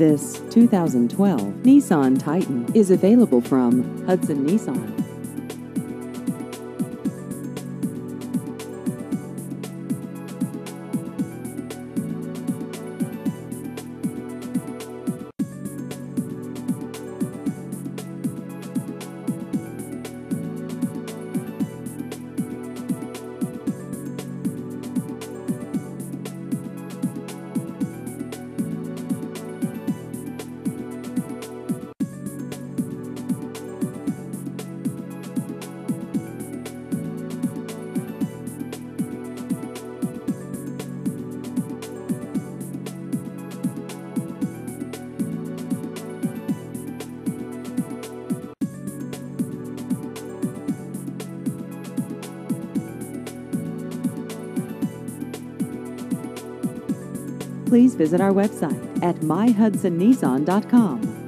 This 2012 Nissan Titan is available from Hudson Nissan. Please visit our website at myhudsonnissan.com.